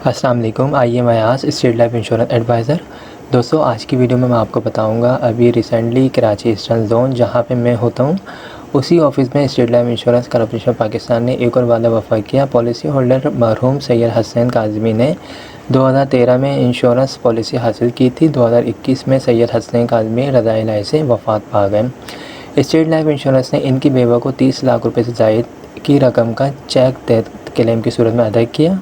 अस्सलाम वालेकुम। आइए मैं आज स्टेट लाइफ इंश्योरेंस एडवाइज़र। दोस्तों, आज की वीडियो में मैं आपको बताऊंगा अभी रिसेंटली कराची ईस्टर्न जोन जहां पे मैं होता हूं, उसी ऑफिस में state life insurance corporation Pakistan ने एक और वादा वफा किया। पॉलिसी होल्डर मरहूम सैयद हसन काज़मी ने 2013 में इंश्योरेंस पॉलिसी हासिल की थी। 2021 में सैयद हसन काज़मी रज़ाए इलाही से वफ़ात पा गए। स्टेट लाइफ इंश्योरेंस ने इनकी बेवा को 30 लाख रुपये से ज़ायद की रकम का चेक क्लेम की सूरत में अदा किया।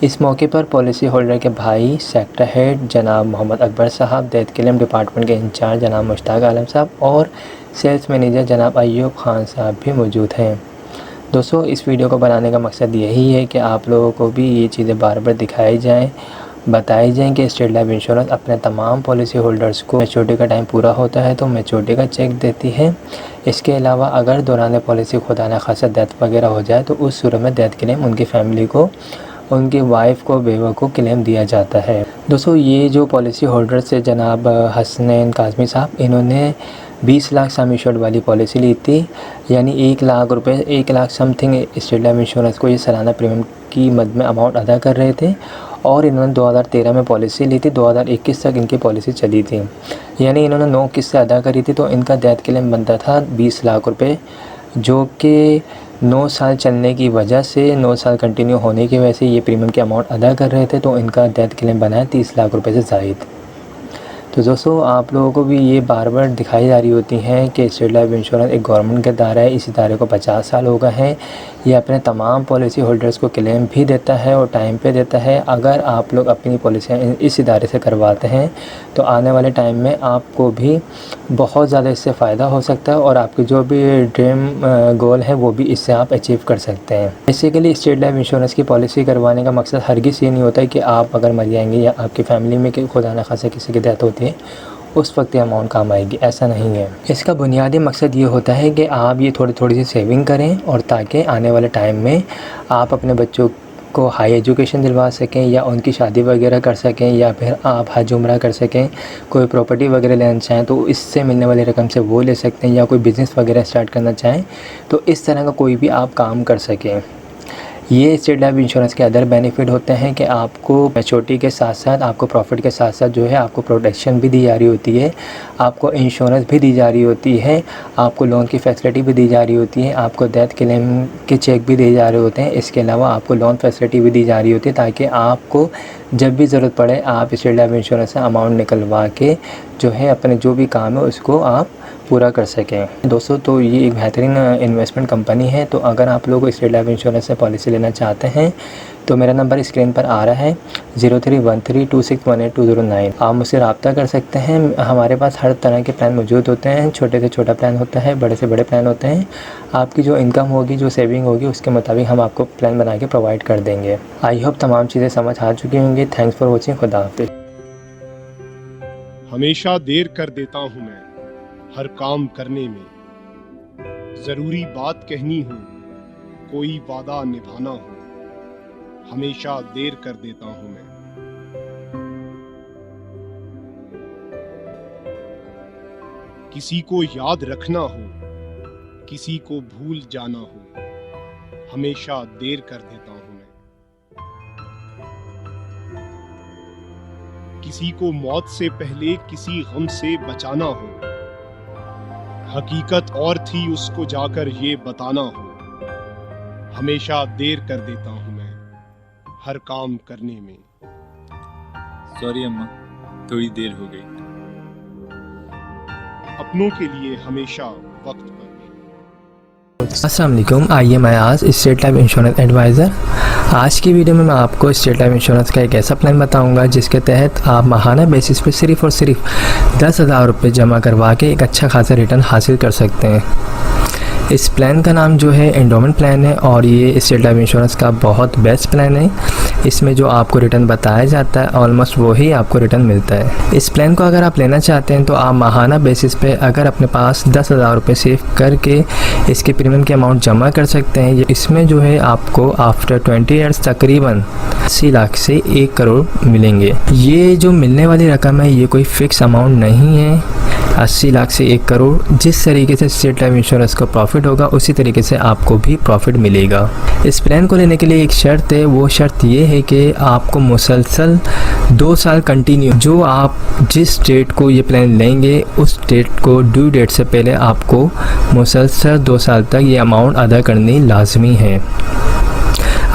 इस मौके पर पॉलिसी होल्डर के भाई, सेक्टर हेड जनाब मोहम्मद अकबर साहब, डेथ क्लेम डिपार्टमेंट के इंचार्ज जनाब मुश्ताक आलम साहब और सेल्स मैनेजर जनाब अयूब खान साहब भी मौजूद हैं। दोस्तों, इस वीडियो को बनाने का मकसद यही है कि आप लोगों को भी ये चीज़ें बार बार दिखाई जाएँ, बताई जाएँ कि स्टेट लाइफ इंश्योरेंस अपने तमाम पॉलिसी होल्डर्स को मैच्योरिटी का टाइम पूरा होता है तो मैच्योरिटी का चेक देती है। इसके अलावा अगर दौरान पॉलिसी खुदा न खासा डेथ वगैरह हो जाए तो उस सूरत में डेथ क्लेम उनकी फैमिली को, उनकी वाइफ को, बेवा को क्लेम दिया जाता है। दोस्तों, ये जो पॉलिसी होल्डर से जनाब हसन काज़मी साहब, इन्होंने 20 लाख सम इंश्योर्ड वाली पॉलिसी ली थी, यानी 1 लाख रुपए, 1 lakh something state life insurance को ये सालाना प्रीमियम की मद में अमाउंट अदा कर रहे थे और इन्होंने 2013 में पॉलिसी ली थी। 2021 तक इनकी पॉलिसी चली थी, यानी इन्होंने 9 किस्तें अदा करी थी, तो इनका डेथ क्लेम बनता था 20 लाख रुपये, जो कि 9 साल चलने की वजह से, 9 साल कंटिन्यू होने की वजह से ये प्रीमियम की अमाउंट अदा कर रहे थे, तो इनका डेथ क्लेम बना है 30 लाख रुपए से ज़ायद। तो दोस्तों, आप लोगों को भी ये बार बार दिखाई जा रही होती हैं कि स्टेट लाइफ इंश्योरेंस एक गवर्नमेंट का इदारा है। इस इदारे को 50 साल हो गए हैं। ये अपने तमाम पॉलिसी होल्डर्स को क्लेम भी देता है और टाइम पे देता है। अगर आप लोग अपनी पॉलिसियाँ इस इदारे से करवाते हैं तो आने वाले टाइम में आपको भी बहुत ज़्यादा इससे फ़ायदा हो सकता है और आपकी जो भी ड्रीम गोल है वो भी इससे आप अचीव कर सकते हैं। बेसिकली स्टेट लाइफ इंश्योरेंस की पॉलिसी करवाने का मकसद हरगिज़ ये नहीं होता है कि आप अगर मर जाएंगे या आपकी फैमिली में कि खुदा न खासा किसी की डेथ होती है उस वक्त ये अमाउंट काम आएगी, ऐसा नहीं है। इसका बुनियादी मकसद ये होता है कि आप ये थोड़ी थोड़ी सी सेविंग करें और ताकि आने वाले टाइम में आप अपने बच्चों को हाई एजुकेशन दिलवा सकें या उनकी शादी वगैरह कर सकें या फिर आप हज उम्रा कर सकें, कोई प्रॉपर्टी वगैरह लेना चाहें तो इससे मिलने वाली रकम से वो ले सकते हैं, या कोई बिज़नेस वगैरह स्टार्ट करना चाहें तो इस तरह का कोई भी आप काम कर सकें। ये स्टेट लाइफ इंश्योरेंस के अदर बेनिफिट होते हैं कि आपको मैच्योरिटी के साथ साथ, आपको प्रॉफिट के साथ साथ जो है आपको प्रोटेक्शन भी दी जा रही होती है, आपको इंश्योरेंस भी दी जा रही होती है, आपको लोन की फैसिलिटी भी दी जा रही होती है, आपको डेथ क्लेम के चेक भी दिए जा रहे होते हैं। इसके अलावा आपको लोन फैसिलिटी भी दी जा रही होती है ताकि आपको जब भी ज़रूरत पड़े आप स्टेट लाइफ इंश्योरेंस से अमाउंट निकलवा के जो है अपने जो भी काम है उसको आप पूरा कर सकें। दोस्तों, तो ये एक बेहतरीन इन्वेस्टमेंट कंपनी है। तो अगर आप लोग स्टेट लाइफ इंश्योरेंस से पॉलिसी लेना चाहते हैं तो मेरा नंबर स्क्रीन पर आ रहा है 031326182009। आप मुझसे रब्ता कर सकते हैं। हमारे पास हर तरह के प्लान मौजूद होते हैं। छोटे से छोटा प्लान होता है, बड़े से बड़े प्लान होते हैं। आपकी जो इनकम होगी, जो सेविंग होगी, उसके मुताबिक हम आपको प्लान बना के प्रोवाइड कर देंगे। आई होप तमाम चीज़ें समझ आ चुकी होंगी। Thanks for watching. खुदा हाफिज़। हमेशा देर कर देता हूँ मैं हर काम करने में, जरूरी बात कहनी हो, कोई वादा निभाना हो, हमेशा देर कर देता हूं मैं। किसी को याद रखना हो, किसी को भूल जाना हो, हमेशा देर कर देता हूं मैं। किसी को मौत से पहले किसी गम से बचाना हो, हकीकत और थी उसको जाकर ये बताना हो, हमेशा देर कर देता हूं मैं हर काम करने में। सॉरी अम्मा, थोड़ी देर हो गई। अपनों के लिए हमेशा वक्त पर। अस्सलाम वालेकुम। आइए मैं आज स्टेट लाइफ इंश्योरेंस एडवाइज़र। आज की वीडियो में मैं आपको स्टेट लाइफ इंश्योरेंस का एक ऐसा प्लान बताऊंगा जिसके तहत आप माहाना बेसिस पे सिर्फ़ और सिर्फ 10,000 रुपये जमा करवा के एक अच्छा खासा रिटर्न हासिल कर सकते हैं। इस प्लान का नाम जो है एंडोमेंट प्लान है और ये स्टेट लाइफ इंश्योरेंस का बहुत बेस्ट प्लान है। इसमें जो आपको रिटर्न बताया जाता है ऑलमोस्ट वही आपको रिटर्न मिलता है। इस प्लान को अगर आप लेना चाहते हैं तो आप माहाना बेसिस पे अगर अपने पास 10,000 रुपये सेव करके इसके प्रीमियम की अमाउंट जमा कर सकते हैं। इसमें जो है आपको आफ्टर 20 ईयर्स तकरीबन 80 लाख से 1 करोड़ मिलेंगे। ये जो मिलने वाली रकम है ये कोई फ़िक्स अमाउंट नहीं है। 80 लाख से 1 करोड़। जिस तरीके से स्टेट लाइफ इंश्योरेंस को प्रॉफिट होगा उसी तरीके से आपको भी प्रॉफिट मिलेगा। इस प्लान को लेने के लिए एक शर्त है, वो शर्त ये है कि आपको मुसलसल 2 साल कंटिन्यू, जो आप जिस डेट को ये प्लान लेंगे उस डेट को ड्यू डेट से पहले आपको मुसलसल 2 साल तक ये अमाउंट अदा करनी लाजमी है।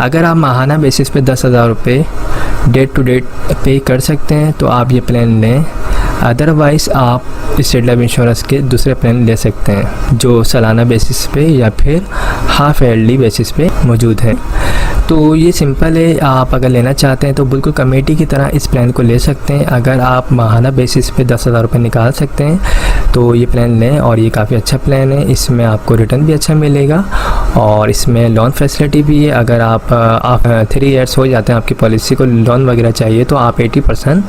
अगर आप माहाना बेसिस पे 10,000 रुपये डेट टू डेट पे कर सकते हैं तो आप ये प्लान लें, अदरवाइज़ आप स्टेट लाइफ इंश्योरेंस के दूसरे प्लान ले सकते हैं जो सालाना बेसिस पे या फिर हाफ ईयरली बेसिस पे मौजूद हैं। तो ये सिंपल है, आप अगर लेना चाहते हैं तो बिल्कुल कमेटी की तरह इस प्लान को ले सकते हैं। अगर आप माहाना बेसिस पे 10,000 रुपये निकाल सकते हैं तो ये प्लान लें, और ये काफ़ी अच्छा प्लान है। इसमें आपको रिटर्न भी अच्छा मिलेगा और इसमें लोन फैसिलिटी भी है। अगर आप 3 ईयर्स हो जाते हैं आपकी पॉलिसी को लोन वगैरह चाहिए तो आप 80%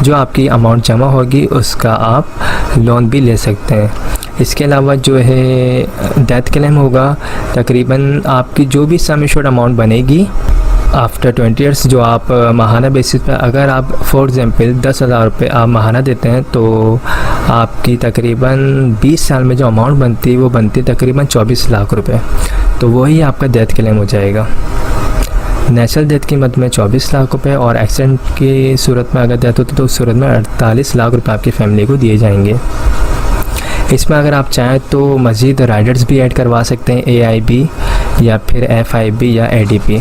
जो आपकी अमाउंट जमा होगी उसका आप लोन भी ले सकते हैं। इसके अलावा जो है डेथ क्लेम होगा, तकरीबन आपकी जो भी सम एश्योर्ड अमाउंट बनेगी आफ्टर 20 ईयर्स, जो आप माहाना बेसिस पर अगर आप फॉर एग्जांपल 10,000 रुपये आप माहाना देते हैं तो आपकी तकरीबन 20 साल में जो अमाउंट बनती है वो बनती है तकरीबन 24 लाख रुपए। तो वही आपका डेथ क्लेम हो जाएगा। नेचुरल डेथ की मद में 24 लाख रुपए और एक्सीडेंट की सूरत में अगर डेथ होती तो उस सूरत में 48 लाख रुपए आपकी फैमिली को दिए जाएंगे। इसमें अगर आप चाहें तो मज़ीद राइडर्स भी ऐड करवा सकते हैं, AIB या फिर FIB या ADP।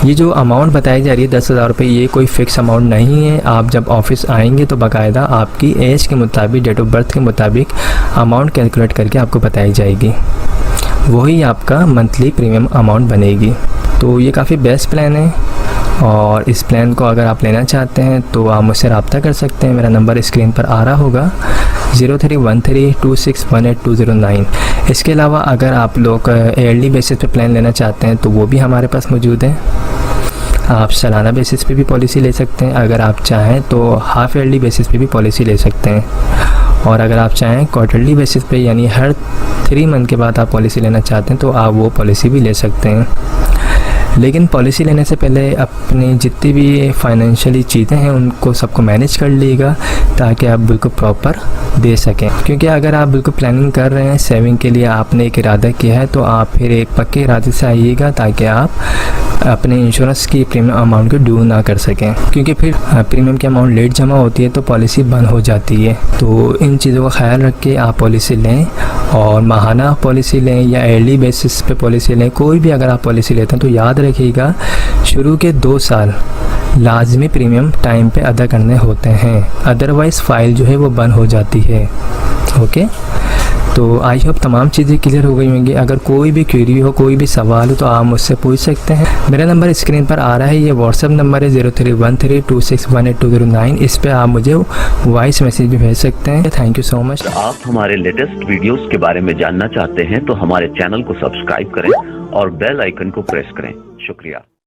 ये जो अमाउंट बताई जा रही है 10,000 रुपये, ये कोई फ़िक्स अमाउंट नहीं है। आप जब ऑफिस आएंगे तो बाकायदा आपकी एज के मुताबिक, डेट ऑफ बर्थ के मुताबिक अमाउंट कैलकुलेट करके आपको बताई जाएगी, वही आपका मंथली प्रीमियम अमाउंट बनेगी। तो ये काफ़ी बेस्ट प्लान है और इस प्लान को अगर आप लेना चाहते हैं तो आप मुझसे रब्ता कर सकते हैं। मेरा नंबर स्क्रीन पर आ रहा होगा 031326182009। इसके अलावा अगर आप लोग ईयरली बेसिस पे प्लान लेना चाहते हैं तो वो भी हमारे पास मौजूद है। आप सालाना बेसिस पे भी पॉलिसी ले सकते हैं, अगर आप चाहें तो हाफ ईयरली बेसिस पे भी पॉलिसी ले सकते हैं, और अगर आप चाहें क्वार्टरली बेसिस पे यानी हर 3 मंथ के बाद आप पॉलिसी लेना चाहते हैं तो आप वो पॉलिसी भी ले सकते हैं। लेकिन पॉलिसी लेने से पहले अपनी जितनी भी फाइनेंशियली चीज़ें हैं उनको सबको मैनेज कर लीजिएगा ताकि आप बिल्कुल प्रॉपर दे सकें। क्योंकि अगर आप बिल्कुल प्लानिंग कर रहे हैं, सेविंग के लिए आपने एक इरादा किया है, तो आप फिर एक पक्के इरादे से आइएगा ताकि आप अपने इंश्योरेंस की प्रीमियम अमाउंट को ड्यू ना कर सकें। क्योंकि फिर प्रीमियम की अमाउंट लेट जमा होती है तो पॉलिसी बंद हो जाती है। तो इन चीज़ों का ख्याल रख के आप पॉलिसी लें, और माहाना पॉलिसी लें या ईयरली बेसिस पे पॉलिसी लें, कोई भी अगर आप पॉलिसी लेते हैं तो याद रखिएगा शुरू के 2 साल लाजमी प्रीमियम टाइम पे अदा करने होते हैं, अदरवाइज़ फ़ाइल जो है वो बंद हो जाती है। ओके, तो आई होप तमाम चीज़ें क्लियर हो गई होंगी। अगर कोई भी क्वेरी हो, कोई भी सवाल हो तो आप मुझसे पूछ सकते हैं। मेरा नंबर स्क्रीन पर आ रहा है, ये व्हाट्सअप नंबर है 031326182009। इस पर आप मुझे वॉइस मैसेज भी भेज सकते हैं। Thank you so much. आप हमारे लेटेस्ट वीडियोस के बारे में जानना चाहते हैं तो हमारे चैनल को सब्सक्राइब करें और बेल आइकन को प्रेस करें। शुक्रिया।